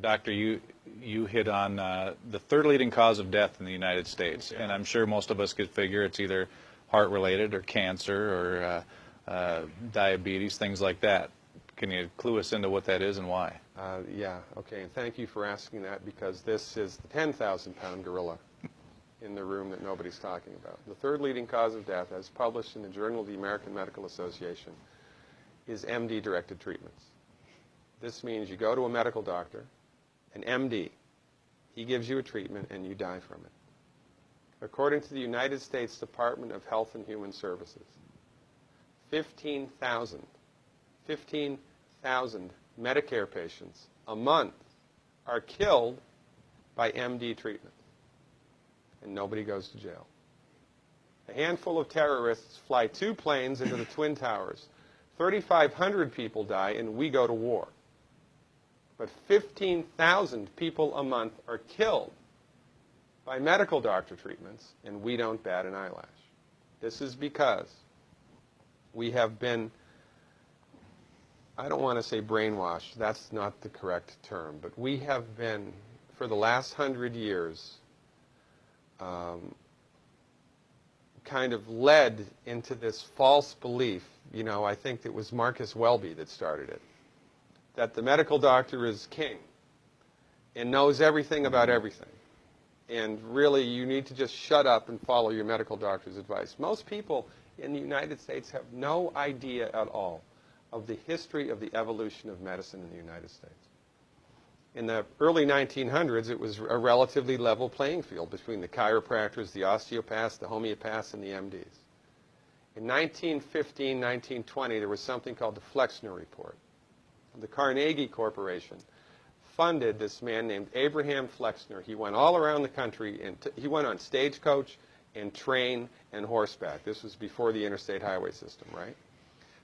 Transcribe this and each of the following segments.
Doctor, you hit on the third leading cause of death in the United States, and I'm sure most of us could figure it's either heart-related or cancer or diabetes, things like that. Can you clue us into what that is and why? Yeah, okay, and thank you for asking that, because this is the 10,000-pound gorilla in the room that nobody's talking about. The third leading cause of death, as published in the Journal of the American Medical Association, is MD-directed treatments. This means you go to a medical doctor, an MD. He gives you a treatment and you die from it. According to the United States Department of Health and Human Services, 15,000 Medicare patients a month are killed by MD treatment, and nobody goes to jail. A handful of terrorists fly 2 planes into the Twin Towers. 3,500 people die, and we go to war. But 15,000 people a month are killed by medical doctor treatments, and we don't bat an eyelash. This is because we have been, I don't want to say brainwashed, that's not the correct term, but we have been, for the last 100 years, kind of led into this false belief. You know, I think it was Marcus Welby that started it, that the medical doctor is king and knows everything about everything. And really, you need to just shut up and follow your medical doctor's advice. Most people in the United States have no idea at all of the history of the evolution of medicine in the United States. In the early 1900s, it was a relatively level playing field between the chiropractors, the osteopaths, the homeopaths, and the MDs. In 1915, 1920, there was something called the Flexner Report. The Carnegie Corporation funded this man named Abraham Flexner. He went all around the country, and he went on stagecoach and train and horseback. This was before the interstate highway system, right?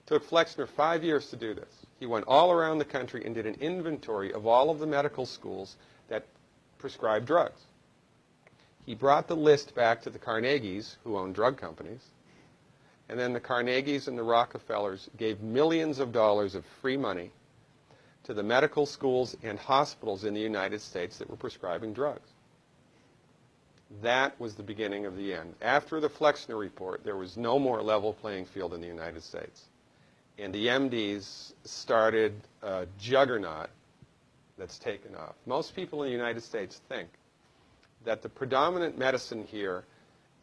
Took Flexner 5 years to do this. He went all around the country and did an inventory of all of the medical schools that prescribed drugs. He brought the list back to the Carnegies, who owned drug companies, and then the Carnegies and the Rockefellers gave millions of dollars of free money to the medical schools and hospitals in the United States that were prescribing drugs. That was the beginning of the end. After the Flexner Report, there was no more level playing field in the United States. And the MDs started a juggernaut that's taken off. Most people in the United States think that the predominant medicine here,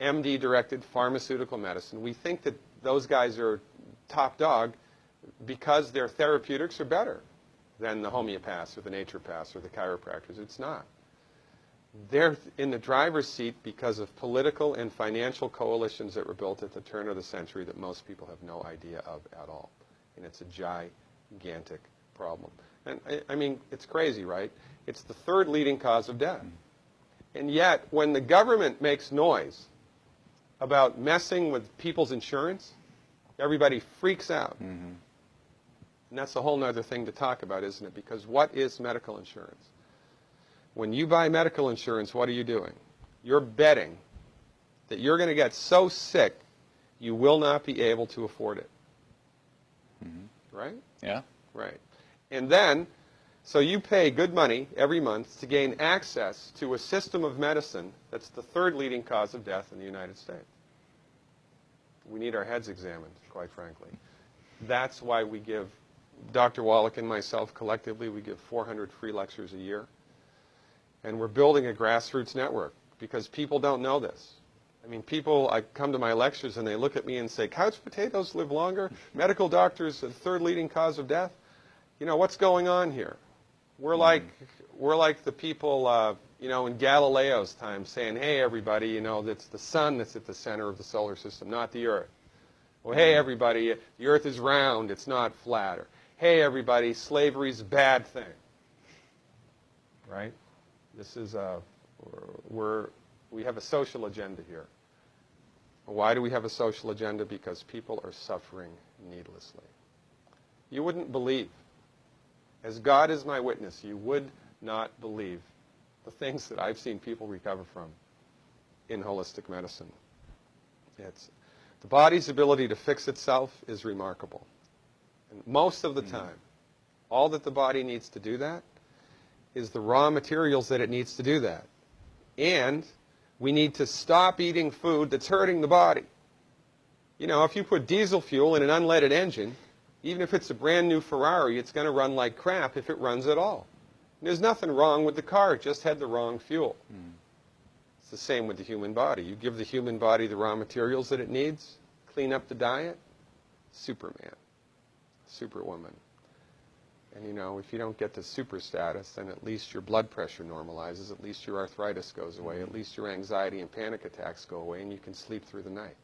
MD-directed pharmaceutical medicine, we think that those guys are top dog because their therapeutics are better than the homeopaths or the naturopaths or the chiropractors. It's not. They're in the driver's seat because of political and financial coalitions that were built at the turn of the century that most people have no idea of at all. And it's a gigantic problem. And I mean, it's crazy, right? It's the third leading cause of death. And yet, when the government makes noise about messing with people's insurance, everybody freaks out. Mm-hmm. And that's a whole other thing to talk about, isn't it? Because what is medical insurance? When you buy medical insurance, what are you doing? You're betting that you're going to get so sick you will not be able to afford it. Mm-hmm. Right? Yeah. Right. And then, so you pay good money every month to gain access to a system of medicine that's the third leading cause of death in the United States. We need our heads examined, quite frankly. That's why we give, Dr. Wallach and myself collectively, we give 400 free lectures a year. And we're building a grassroots network because people don't know this. I mean, people, I come to my lectures and they look at me and say, couch potatoes live longer? Medical doctors, the third leading cause of death? You know, what's going on here? We're like the people, you know, in Galileo's time saying, hey, everybody, you know, it's the sun that's at the center of the solar system, not the Earth. Well, hey, everybody, the Earth is round, it's not flat. Or, hey, everybody, slavery's a bad thing. Right? This is we have a social agenda here. Why do we have a social agenda? Because people are suffering needlessly. You wouldn't believe, as God is my witness, you would not believe the things that I've seen people recover from in holistic medicine. The body's ability to fix itself is remarkable. And most of the time, all that the body needs to do that is the raw materials that it needs to do that. And we need to stop eating food that's hurting the body. You know, if you put diesel fuel in an unleaded engine, even if it's a brand new Ferrari, it's going to run like crap if it runs at all. And there's nothing wrong with the car, it just had the wrong fuel. It's the same with the human body. You give the human body the raw materials that it needs, clean up the diet, Superman, Superwoman. And you know, if you don't get to super status, then at least your blood pressure normalizes, at least your arthritis goes away, at least your anxiety and panic attacks go away, and you can sleep through the night.